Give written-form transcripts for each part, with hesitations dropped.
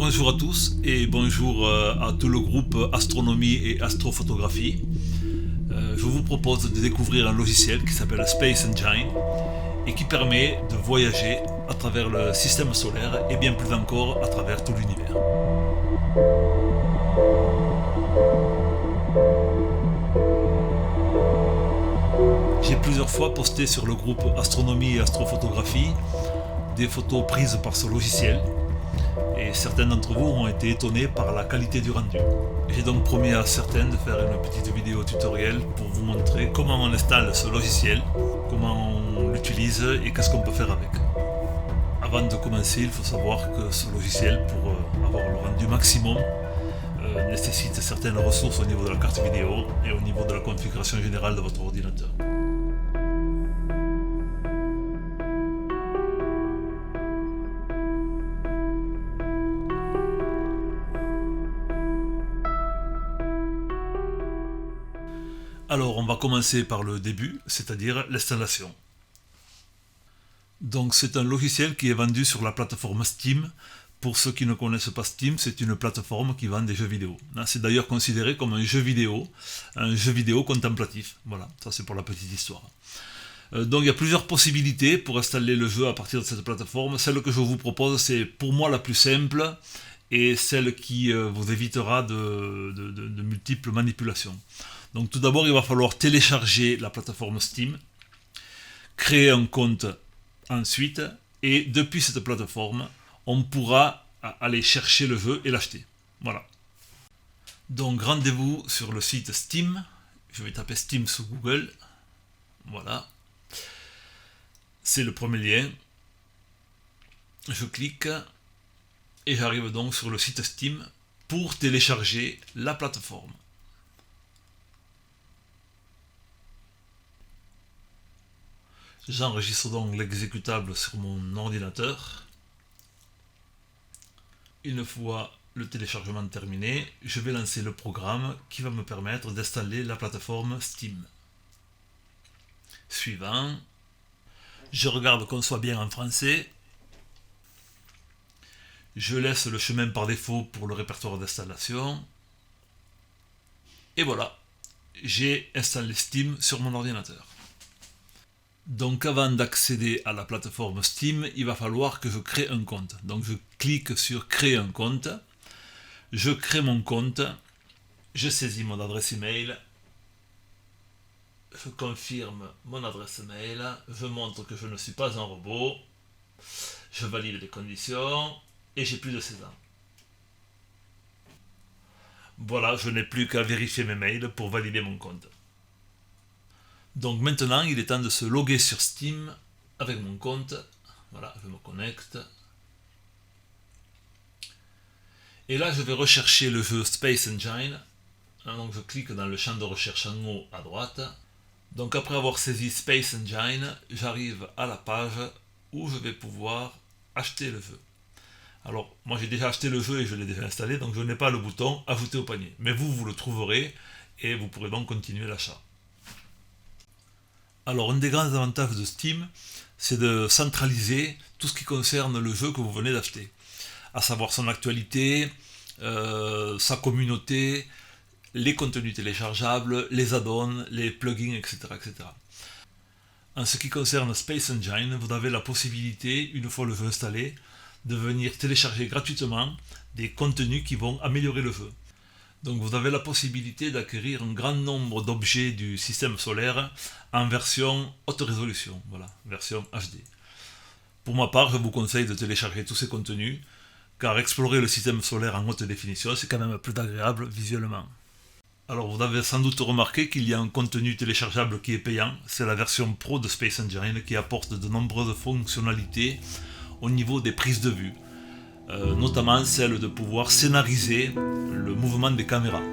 Bonjour à tous et bonjour à tout le groupe Astronomie et Astrophotographie. Je vous propose de découvrir un logiciel qui s'appelle Space Engine et qui permet de voyager à travers le système solaire et bien plus encore à travers tout l'univers. J'ai plusieurs fois posté sur le groupe Astronomie et Astrophotographie des photos prises par ce logiciel et certains d'entre vous ont été étonnés par la qualité du rendu. J'ai donc promis à certains de faire une petite vidéo tutoriel pour vous montrer comment on installe ce logiciel, comment on l'utilise et qu'est-ce qu'on peut faire avec. Avant de commencer, il faut savoir que ce logiciel, pour avoir le rendu maximum, nécessite certaines ressources au niveau de la carte vidéo et au niveau de la configuration générale de votre ordinateur. Alors on va commencer par le début, c'est-à-dire l'installation. Donc c'est un logiciel qui est vendu sur la plateforme Steam. Pour ceux qui ne connaissent pas Steam, c'est une plateforme qui vend des jeux vidéo. C'est d'ailleurs considéré comme un jeu vidéo contemplatif. Voilà, ça c'est pour la petite histoire. Donc il y a plusieurs possibilités pour installer le jeu à partir de cette plateforme. Celle que je vous propose, c'est pour moi la plus simple et celle qui vous évitera de multiples manipulations. Donc tout d'abord, il va falloir télécharger la plateforme Steam, créer un compte ensuite, et depuis cette plateforme, on pourra aller chercher le jeu et l'acheter. Voilà. Donc rendez-vous sur le site Steam. Je vais taper Steam sur Google. Voilà. C'est le premier lien. Je clique et j'arrive donc sur le site Steam pour télécharger la plateforme. J'enregistre donc l'exécutable sur mon ordinateur. Une fois le téléchargement terminé, je vais lancer le programme qui va me permettre d'installer la plateforme Steam. Suivant. Je regarde qu'on soit bien en français. Je laisse le chemin par défaut pour le répertoire d'installation. Et voilà, j'ai installé Steam sur mon ordinateur. Donc avant d'accéder à la plateforme Steam, il va falloir que je crée un compte. Donc je clique sur créer un compte, je crée mon compte, je saisis mon adresse email, je confirme mon adresse mail, je montre que je ne suis pas un robot, je valide les conditions et j'ai plus de 16 ans. Voilà, je n'ai plus qu'à vérifier mes mails pour valider mon compte. Donc maintenant, il est temps de se loguer sur Steam avec mon compte. Voilà, je me connecte. Et là, je vais rechercher le jeu Space Engine. Donc je clique dans le champ de recherche en haut à droite. Donc après avoir saisi Space Engine, j'arrive à la page où je vais pouvoir acheter le jeu. Alors, moi j'ai déjà acheté le jeu et je l'ai déjà installé, donc je n'ai pas le bouton ajouter au panier. Mais vous le trouverez et vous pourrez donc continuer l'achat. Alors, un des grands avantages de Steam, c'est de centraliser tout ce qui concerne le jeu que vous venez d'acheter. À savoir son actualité, sa communauté, les contenus téléchargeables, les add-ons, les plugins, etc., etc. En ce qui concerne Space Engine, vous avez la possibilité, une fois le jeu installé, de venir télécharger gratuitement des contenus qui vont améliorer le jeu. Donc vous avez la possibilité d'acquérir un grand nombre d'objets du système solaire en version haute résolution, voilà, version HD. Pour ma part, je vous conseille de télécharger tous ces contenus, car explorer le système solaire en haute définition, c'est quand même plus agréable visuellement. Alors vous avez sans doute remarqué qu'il y a un contenu téléchargeable qui est payant, c'est la version Pro de Space Engine qui apporte de nombreuses fonctionnalités au niveau des prises de vue. Notamment celle de pouvoir scénariser le mouvement des caméras.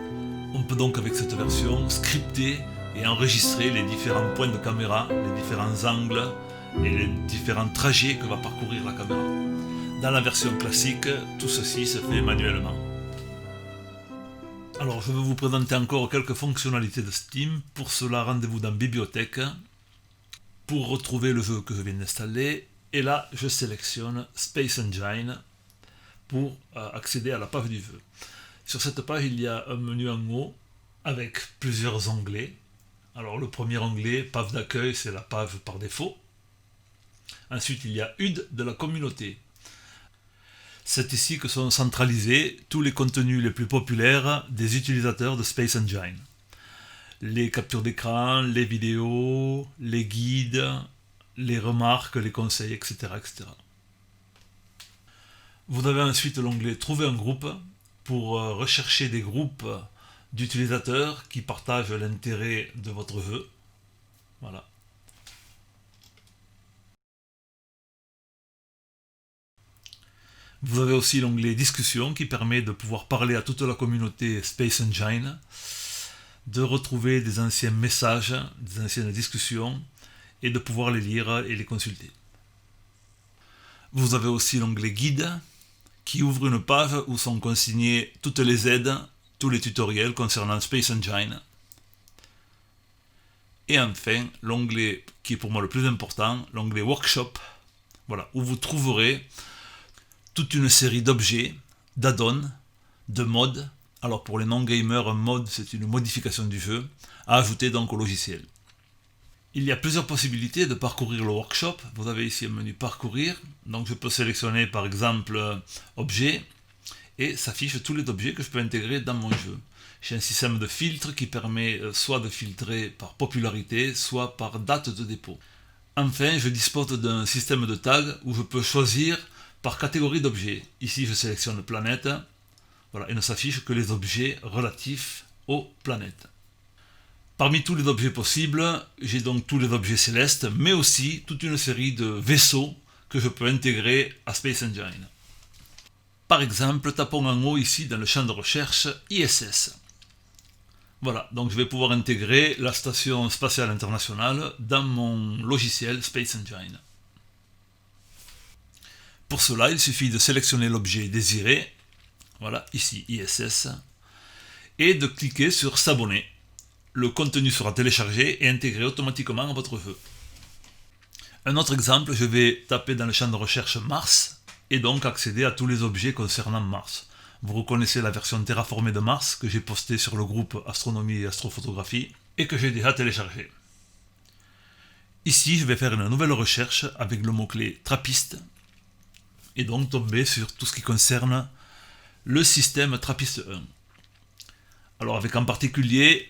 On peut donc avec cette version scripter et enregistrer les différents points de caméra, les différents angles et les différents trajets que va parcourir la caméra. Dans la version classique, tout ceci se fait manuellement. Alors je vais vous présenter encore quelques fonctionnalités de Steam. Pour cela, rendez-vous dans Bibliothèque pour retrouver le jeu que je viens d'installer. Et là, je sélectionne Space Engine pour accéder à la page du vœu. Sur cette page, il y a un menu en haut avec plusieurs onglets. Alors le premier onglet, page d'accueil, c'est la page par défaut. Ensuite, il y a HUD de la communauté. C'est ici que sont centralisés tous les contenus les plus populaires des utilisateurs de Space Engine. Les captures d'écran, les vidéos, les guides, les remarques, les conseils, etc. etc. Vous avez ensuite l'onglet Trouver un groupe pour rechercher des groupes d'utilisateurs qui partagent l'intérêt de votre jeu. Voilà. Vous avez aussi l'onglet Discussion qui permet de pouvoir parler à toute la communauté Space Engine, de retrouver des anciens messages, des anciennes discussions et de pouvoir les lire et les consulter. Vous avez aussi l'onglet Guide qui ouvre une page où sont consignées toutes les aides, tous les tutoriels concernant Space Engine. Et enfin, l'onglet qui est pour moi le plus important, l'onglet Workshop, voilà, où vous trouverez toute une série d'objets, d'add-ons, de mods. Alors pour les non-gamers, un mod c'est une modification du jeu, à ajouter donc au logiciel. Il y a plusieurs possibilités de parcourir le workshop. Vous avez ici un menu parcourir, donc je peux sélectionner par exemple objet, et s'affiche tous les objets que je peux intégrer dans mon jeu. J'ai un système de filtre qui permet soit de filtrer par popularité, soit par date de dépôt. Enfin, je dispose d'un système de tags où je peux choisir par catégorie d'objets. Ici, je sélectionne planète. Voilà, et ne s'affiche que les objets relatifs aux planètes. Parmi tous les objets possibles, j'ai donc tous les objets célestes, mais aussi toute une série de vaisseaux que je peux intégrer à Space Engine. Par exemple, tapons en haut ici dans le champ de recherche ISS. Voilà, donc je vais pouvoir intégrer la Station Spatiale Internationale dans mon logiciel Space Engine. Pour cela, il suffit de sélectionner l'objet désiré, voilà, ici ISS, et de cliquer sur s'abonner. Le contenu sera téléchargé et intégré automatiquement à votre jeu. Un autre exemple, je vais taper dans le champ de recherche Mars et donc accéder à tous les objets concernant Mars. Vous reconnaissez la version terraformée de Mars que j'ai postée sur le groupe Astronomie et Astrophotographie et que j'ai déjà téléchargé. Ici, je vais faire une nouvelle recherche avec le mot-clé Trappiste et donc tomber sur tout ce qui concerne le système Trappiste 1. Alors avec en particulier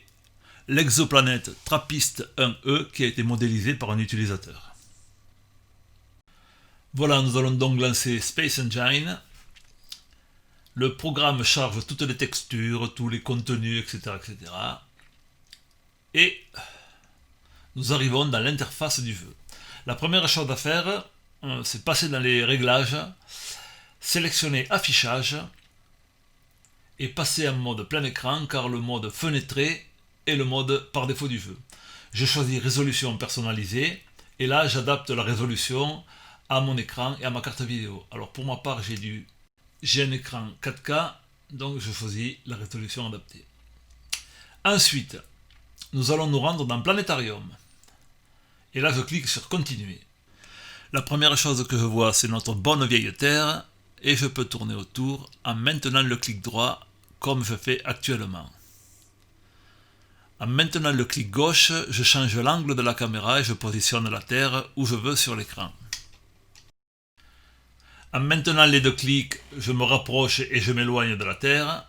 l'exoplanète Trappiste 1e qui a été modélisé par un utilisateur. Voilà, nous allons donc lancer Space Engine. Le programme charge toutes les textures, tous les contenus, etc. etc. Et nous arrivons dans l'interface du jeu. La première chose à faire, c'est passer dans les réglages, sélectionner affichage et passer en mode plein écran car le mode fenêtré est le mode par défaut du jeu. Je choisis résolution personnalisée et là j'adapte la résolution à mon écran et à ma carte vidéo. Alors pour ma part j'ai un écran 4K, donc je choisis la résolution adaptée. Ensuite, nous allons nous rendre dans Planétarium. Et là je clique sur continuer. La première chose que je vois, c'est notre bonne vieille Terre, et je peux tourner autour en maintenant le clic droit, comme je fais actuellement. En maintenant le clic gauche, je change l'angle de la caméra et je positionne la Terre où je veux sur l'écran. En maintenant les deux clics, je me rapproche et je m'éloigne de la Terre.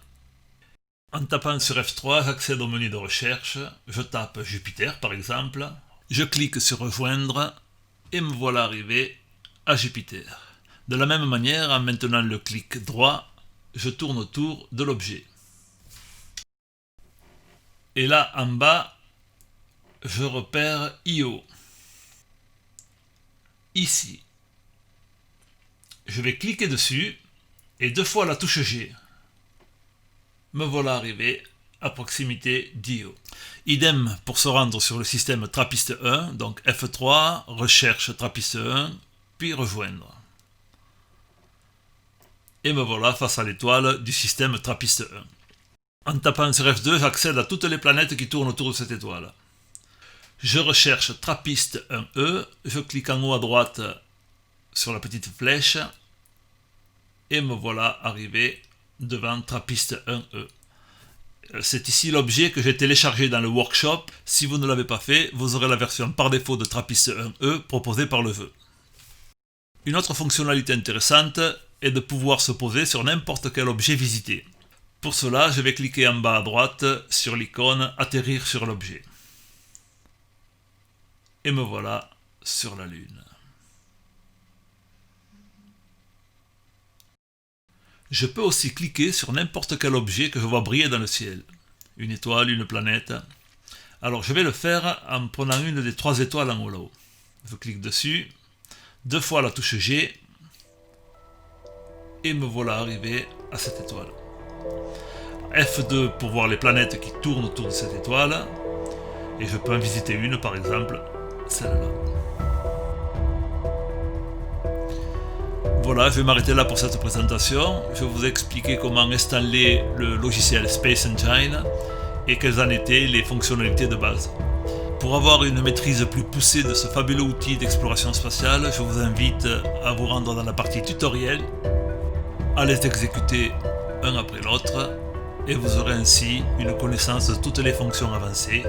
En tapant sur F3, j'accède au menu de recherche, je tape Jupiter par exemple, je clique sur Rejoindre, et me voilà arrivé à Jupiter. De la même manière, en maintenant le clic droit, je tourne autour de l'objet. Et là, en bas, je repère Io. Ici. Je vais cliquer dessus, et 2 fois la touche G. Me voilà arrivé à proximité d'Io. Idem pour se rendre sur le système Trappiste 1, donc F3, recherche Trappiste 1, puis rejoindre. Et me voilà face à l'étoile du système Trappiste 1. En tapant sur F2, j'accède à toutes les planètes qui tournent autour de cette étoile. Je recherche Trappiste 1e, je clique en haut à droite sur la petite flèche, Et me voilà arrivé devant Trappist 1E. C'est ici l'objet que j'ai téléchargé dans le workshop. Si vous ne l'avez pas fait, vous aurez la version par défaut de Trappist 1E proposée par le jeu. Une autre fonctionnalité intéressante est de pouvoir se poser sur n'importe quel objet visité. Pour cela, je vais cliquer en bas à droite sur l'icône « Atterrir sur l'objet ». Et me voilà sur la Lune. Je peux aussi cliquer sur n'importe quel objet que je vois briller dans le ciel. Une étoile, une planète. Alors je vais le faire en prenant une des 3 étoiles en haut là-haut. Je clique dessus, 2 fois la touche G, et me voilà arrivé à cette étoile. F2 pour voir les planètes qui tournent autour de cette étoile, et je peux en visiter une par exemple, celle-là. Voilà, je vais m'arrêter là pour cette présentation. Je vous ai expliqué comment installer le logiciel Space Engine et quelles en étaient les fonctionnalités de base. Pour avoir une maîtrise plus poussée de ce fabuleux outil d'exploration spatiale, je vous invite à vous rendre dans la partie tutoriel, à les exécuter un après l'autre, et vous aurez ainsi une connaissance de toutes les fonctions avancées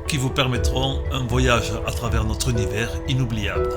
qui vous permettront un voyage à travers notre univers inoubliable.